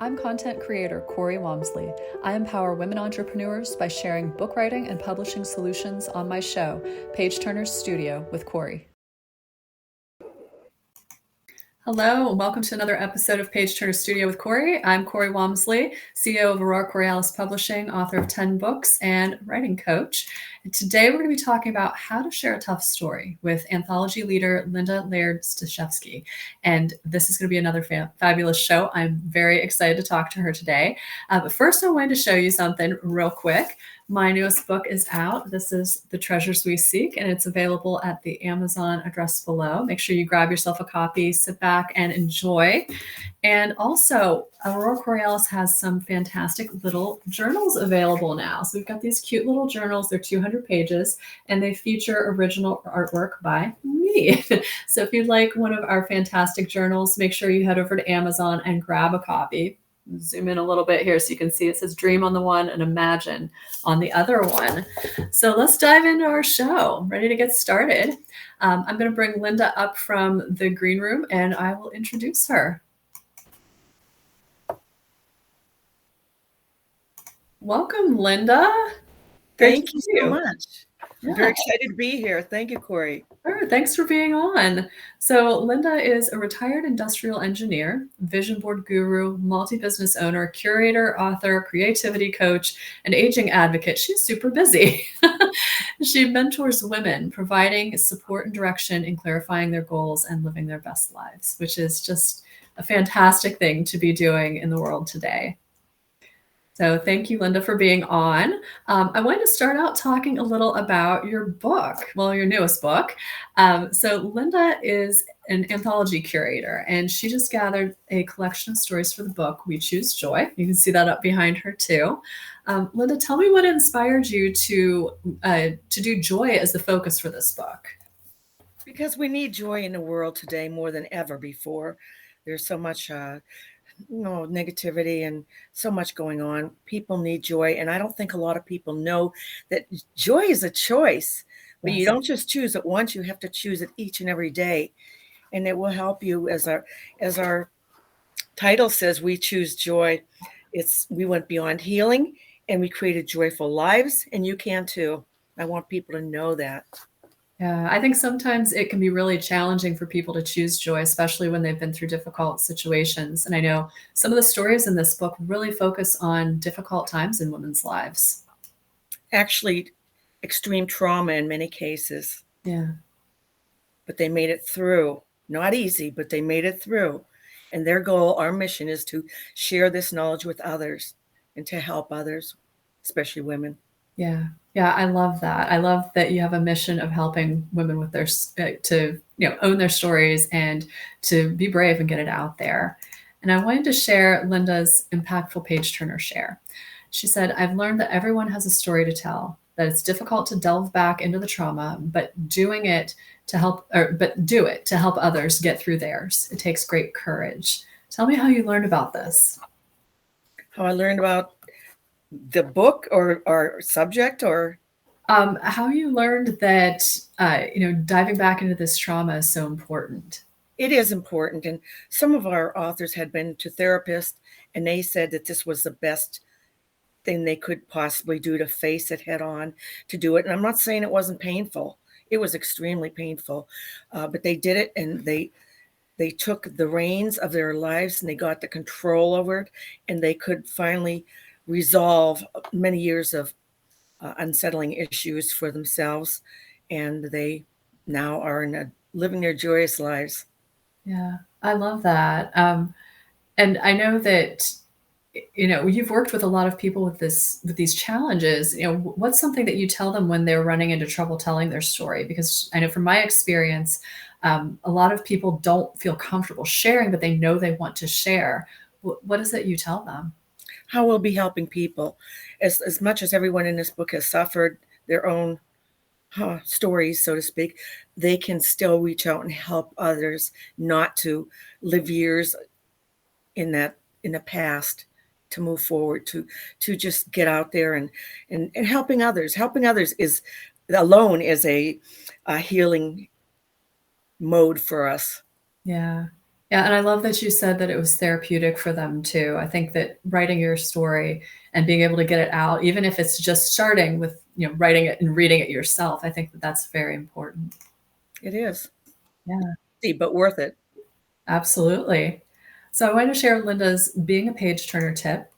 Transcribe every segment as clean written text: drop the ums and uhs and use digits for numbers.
I'm content creator Cori. I empower women entrepreneurs by sharing book writing and publishing solutions on my show, Page Turner's Studio with Cori. Hello, and welcome to another episode of Page Turner Studio with Cori. I'm Cori Walmsley, CEO of Aurora Borealis Publishing, author of 10 books, and writing coach. And today we're going to be talking about how to share a tough story with Anthology leader Laird Staszewski. And this is going to be another fabulous show. I'm very excited to talk to her today. But first, I wanted to show you something real quick. My newest book is out. This is The Treasures We Seek, and it's available at the Amazon address below. Make sure you grab yourself a copy, sit back, and enjoy. And also, Aurora Borealis has some fantastic little journals available now. So we've got these cute little journals. They're 200 pages, and they feature original artwork by me. So if you'd like one of our fantastic journals, make sure you head over to Amazon and grab a copy. Zoom in a little bit here so you can see it says dream on the one and imagine on the other one. So let's dive into our show. Ready to get started? I'm going to bring Linda up from the green room and I will introduce her. Welcome, Linda. Thank you so much. I'm very excited to be here. Thank you, Cori. Sure, thanks for being on. So Linda is a retired industrial engineer, vision board guru, multi-business owner, curator, author, creativity coach, and aging advocate. She's super busy. She mentors women, providing support and direction in clarifying their goals and living their best lives, which is just a fantastic thing to be doing in the world today. So thank you, Linda, for being on. I wanted to start out talking a little about your book, well, your newest book. So Linda is an anthology curator, and she just gathered a collection of stories for the book, We Choose Joy. You can see that up behind her, too. Linda, tell me what inspired you to do joy as the focus for this book. Because we need joy in the world today more than ever before. There's so much negativity and so much going on. People need joy. And I don't think a lot of people know that joy is a choice. But you don't just choose it once, you have to choose it each and every day. And it will help you, as our title says, we choose joy. We went beyond healing and we created joyful lives, and you can too. I want people to know that. Yeah, I think sometimes it can be really challenging for people to choose joy, especially when they've been through difficult situations. And I know some of the stories in this book really focus on difficult times in women's lives. Actually, extreme trauma in many cases. Yeah. But they made it through. Not easy, but they made it through. And their goal, our mission, is to share this knowledge with others and to help others, especially women. Yeah. Yeah, I love that. I love that you have a mission of helping women with to own their stories and to be brave and get it out there. And I wanted to share Linda's impactful page turner share. She said, "I've learned that everyone has a story to tell, that it's difficult to delve back into the trauma, but do it to help others get through theirs. It takes great courage." Tell me how you learned about this. How I learned about the book or subject, or how you learned that diving back into this trauma is so important. It is important, and some of our authors had been to therapists, and they said that this was the best thing they could possibly do to face it head on, to do it. And I'm not saying it wasn't painful. It was extremely painful, but they did it, and they took the reins of their lives, and they got the control over it, and they could finally resolve many years of unsettling issues for themselves, and they now are living their joyous lives. Yeah, I love that. And I know that you've worked with a lot of people with these challenges. What's something that you tell them when they're running into trouble telling their story? Because I know from my experience, a lot of people don't feel comfortable sharing, but they know they want to share. What is it you tell them? How we'll be helping people. As much as everyone in this book has suffered their own stories, so to speak, they can still reach out and help others not to live years in the past, to move forward, to just get out there and helping others. Helping others alone is a healing mode for us. Yeah. Yeah, and I love that you said that it was therapeutic for them too. I think that writing your story and being able to get it out, even if it's just starting with, writing it and reading it yourself, I think that that's very important. It is. Yeah, See, but worth it. absolutely. So I want to share Linda's being a page turner tip.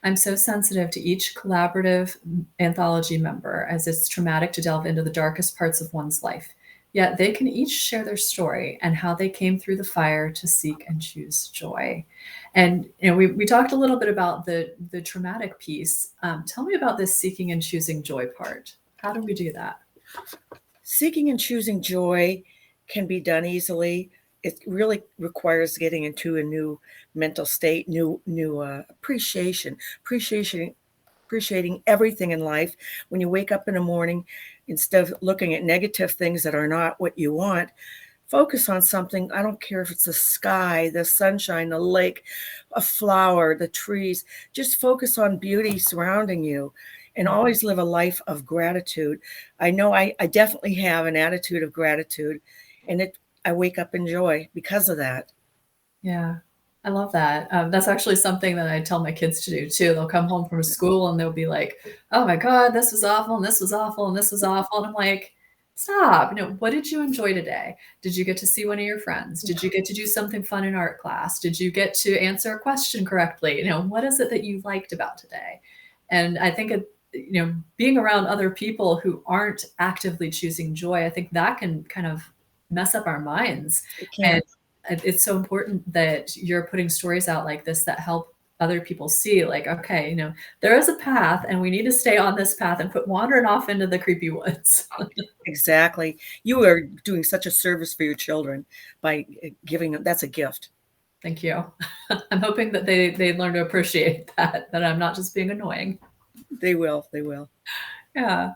I'm so sensitive to each collaborative anthology member, as it's traumatic to delve into the darkest parts of one's life. Yet they can each share their story and how they came through the fire to seek and choose joy. And we talked a little bit about the traumatic piece. Tell me about this seeking and choosing joy part. How do we do that? Seeking and choosing joy can be done easily. It really requires getting into a new mental state, new appreciating everything in life. When you wake up in the morning, instead of looking at negative things that are not what you want, focus on something. I don't care if it's the sky, the sunshine, the lake, a flower, the trees. Just focus on beauty surrounding you and always live a life of gratitude. I know I definitely have an attitude of gratitude, and I wake up in joy because of that. Yeah, I love that. That's actually something that I tell my kids to do too. They'll come home from school and they'll be like, "Oh my God, this was awful, and this was awful, and this was awful." And I'm like, "Stop. What did you enjoy today? Did you get to see one of your friends? Did you get to do something fun in art class? Did you get to answer a question correctly? What is it that you liked about today?" And I think being around other people who aren't actively choosing joy, I think that can kind of mess up our minds. It And can. it's so important that you're putting stories out like this that help other people see, like, okay, there is a path and we need to stay on this path and quit wandering off into the creepy woods. Exactly. You are doing such a service for your children by giving them. That's a gift. Thank you. I'm hoping that they learn to appreciate that I'm not just being annoying. They will. They will. Yeah.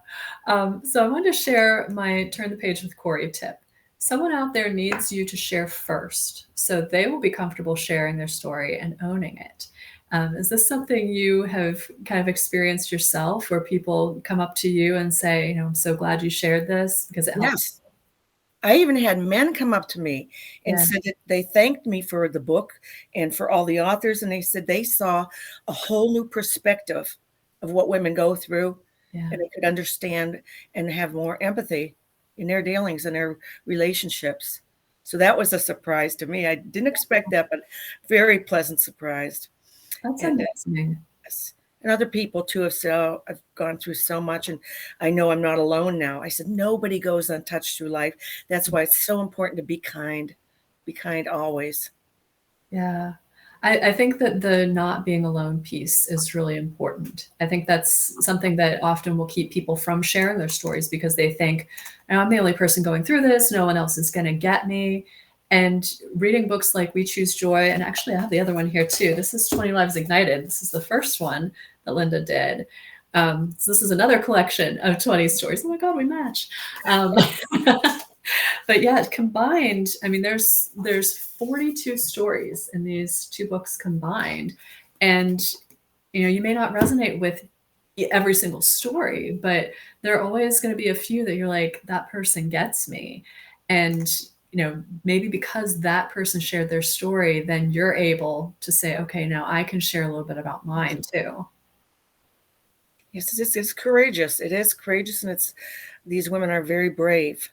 So I wanted to share my turn the page with Cori tip. Someone out there needs you to share first, so they will be comfortable sharing their story and owning it. Is this something you have kind of experienced yourself, where people come up to you and say, "I'm so glad you shared this because it helps"? Yes. I even had men come up to me and Yeah, said that they thanked me for the book and for all the authors, and they said they saw a whole new perspective of what women go through, yeah. and they could understand and have more empathy in their dealings and their relationships. So that was a surprise to me. I didn't expect that, but very pleasant surprise. That's And amazing. yes. And other people too have said, "Oh, I've gone through so much and I know I'm not alone now." I said, nobody goes untouched through life. That's why it's so important to be kind. Be kind always. Yeah. I think that the not being alone piece is really important. I think that's something that often will keep people from sharing their stories because they think, I'm the only person going through this. No one else is going to get me. And reading books like We Choose Joy, and actually I have the other one here too. This is 20 Lives Ignited. This is the first one that Linda did. So this is another collection of 20 stories. Oh my God, we match. Um, but yeah, combined, I mean, there's 42 stories in these two books combined, and you may not resonate with every single story, but there are always going to be a few that you're like, that person gets me. And maybe because that person shared their story, then you're able to say, okay, now I can share a little bit about mine too. Yes, it's courageous. It is courageous, and it's these women are very brave.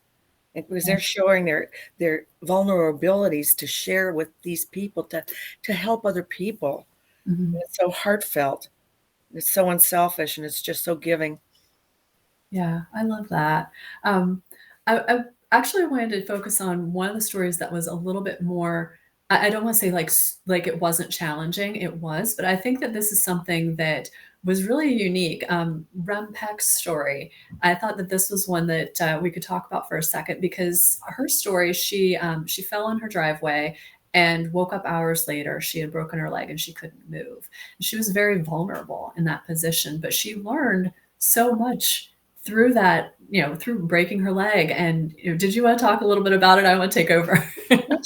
And because they're showing their vulnerabilities to share with these people to help other people. Mhm. And it's so heartfelt. It's so unselfish, and it's just so giving. Yeah, I love that. I actually wanted to focus on one of the stories that was a little bit more. I don't want to say like it wasn't challenging. It was, but I think that this is something that was really unique. Rem Peck's story. I thought that this was one that we could talk about for a second because her story. She fell on her driveway and woke up hours later. She had broken her leg and she couldn't move. She was very vulnerable in that position, but she learned so much through that, through breaking her leg. And did you want to talk a little bit about it? I want to take over.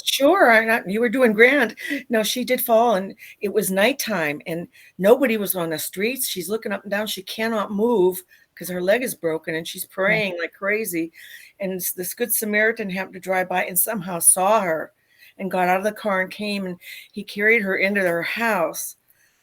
Sure, you were doing grand. No, she did fall, and it was nighttime, and nobody was on the streets. She's looking up and down. She cannot move because her leg is broken, and she's praying like crazy. And this Good Samaritan happened to drive by and somehow saw her. and got out of the car and came, and he carried her into their house.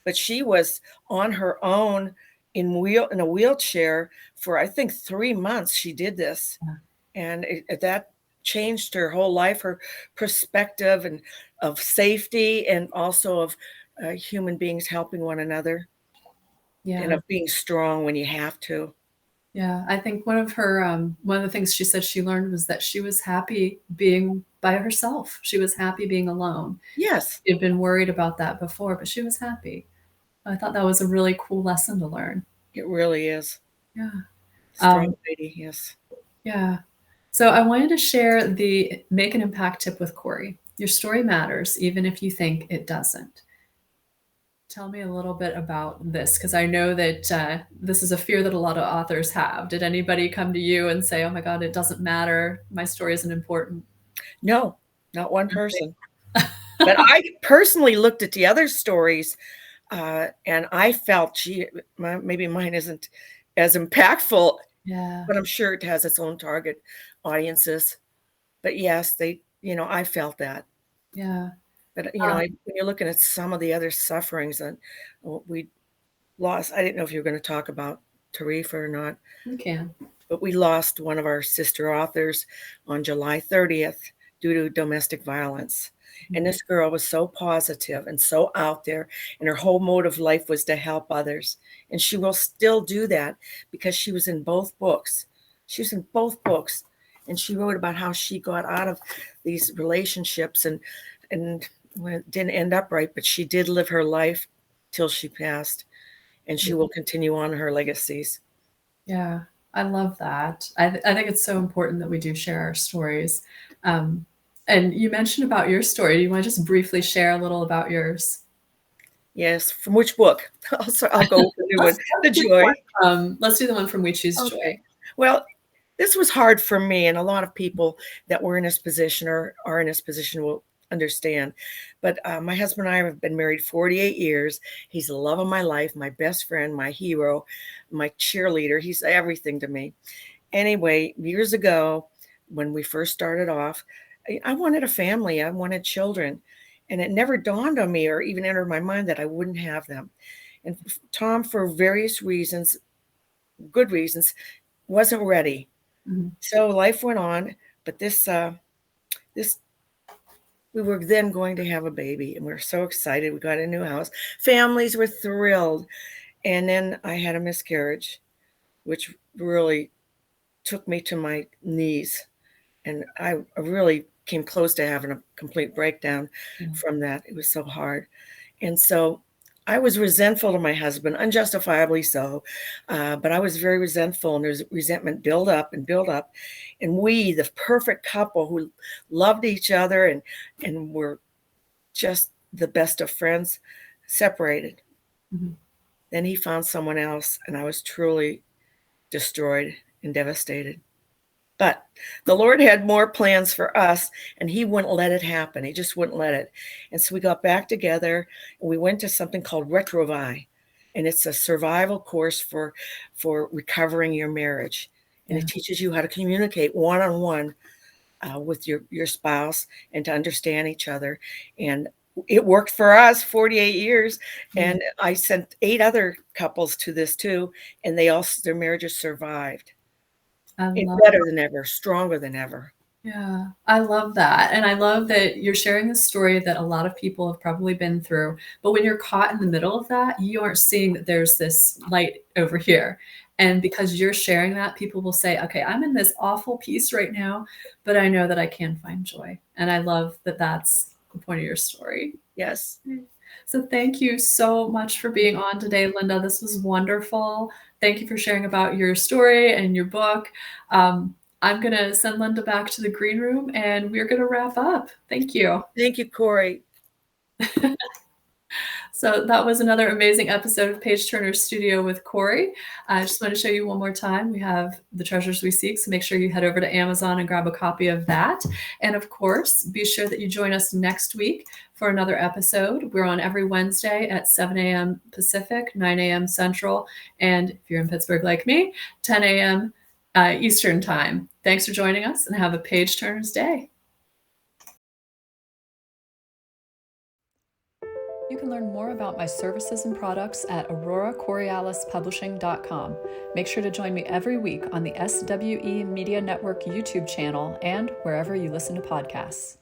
But she was on her own in a wheelchair for, I think, 3 months. She did this, Yeah. and that changed her whole life, her perspective and of safety, and also of human beings helping one another, and Yeah. of being strong when you have to. Yeah. I think one of the things she said she learned was that she was happy being by herself. She was happy being alone. Yes, She had been worried about that before, but she was happy. I thought that was a really cool lesson to learn. it really is. Yeah. Strong lady, yes. Yeah. So I wanted to share the make an impact tip with Cori. Your story matters, even if you think it doesn't. Tell me a little bit about this, because I know that this is a fear that a lot of authors have. Did anybody come to you and say, oh my God, it doesn't matter, my story isn't important? No, not one person. But I personally looked at the other stories, and I felt, gee, maybe mine isn't as impactful, Yeah. but I'm sure it has its own target audiences. But yes, I felt that. Yeah. But, when you're looking at some of the other sufferings that we lost, I didn't know if you were going to talk about Tarifa or not, You can. but we lost one of our sister authors on July 30th due to domestic violence. And this girl was so positive and so out there, and her whole mode of life was to help others. And she will still do that because she was in both books. She was in both books, and she wrote about how she got out of these relationships, and well, it didn't end up right, but she did live her life till she passed, and she will continue on her legacies. Yeah, I love that. I think it's so important that we do share our stories. And you mentioned about your story. Do you want to just briefly share a little about yours? Yes, from which book? I'll go with the new one, The Joy. Let's do the one from We Choose Okay. Joy. Well, this was hard for me, and a lot of people that were in this position or are in this position will understand. But my husband and I have been married 48 years. He's the love of my life, my best friend, my hero, my cheerleader. He's everything to me. Anyway, years ago, when we first started off, I wanted a family. I wanted children. And it never dawned on me or even entered my mind that I wouldn't have them. And Tom, for various reasons, good reasons, wasn't ready. Mhm. So life went on, but this we were then going to have a baby, and we were so excited. We got a new house. Families were thrilled. And then I had a miscarriage, which really took me to my knees. And I really came close to having a complete breakdown from that. It was so hard. And so I was resentful to my husband, unjustifiably so. But I was very resentful, and there's resentment build up and build up. And we, the perfect couple who loved each other and were just the best of friends, separated. Mhm. Then he found someone else, and I was truly destroyed and devastated. But the Lord had more plans for us, and he wouldn't let it happen. He just wouldn't let it. And so we got back together, and we went to something called Retrovi, and it's a survival course for recovering your marriage. And Yeah. it teaches you how to communicate one-on-one with your spouse and to understand each other. And it worked for us 48 years. And I sent 8 other couples to this too, and their marriages survived. I love Better than ever, stronger than ever. Yeah, I love that. And I love that you're sharing a story that a lot of people have probably been through. But when you're caught in the middle of that, you aren't seeing that there's this light over here. And because you're sharing that, people will say, okay, I'm in this awful piece right now, but I know that I can find joy. And I love that that's the point of your story. Yes. So thank you so much for being on today, Linda. This was wonderful. Thank you for sharing about your story and your book. I'm going to send Linda back to the green room, and we're going to wrap up. Thank you. Thank you, Cori. So that was another amazing episode of Page Turner Studio with Cori. I just want to show you one more time. We have The Treasures We Seek, so make sure you head over to Amazon and grab a copy of that. And of course, be sure that you join us next week for another episode. We're on every Wednesday at 7 a.m. Pacific, 9 a.m. Central, and if you're in Pittsburgh like me, 10 a.m. Eastern Time. Thanks for joining us, and have a Page Turner's Day. You can learn more about my services and products at auroracoriolispublishing.com. Make sure to join me every week on the SWE Media Network YouTube channel and wherever you listen to podcasts.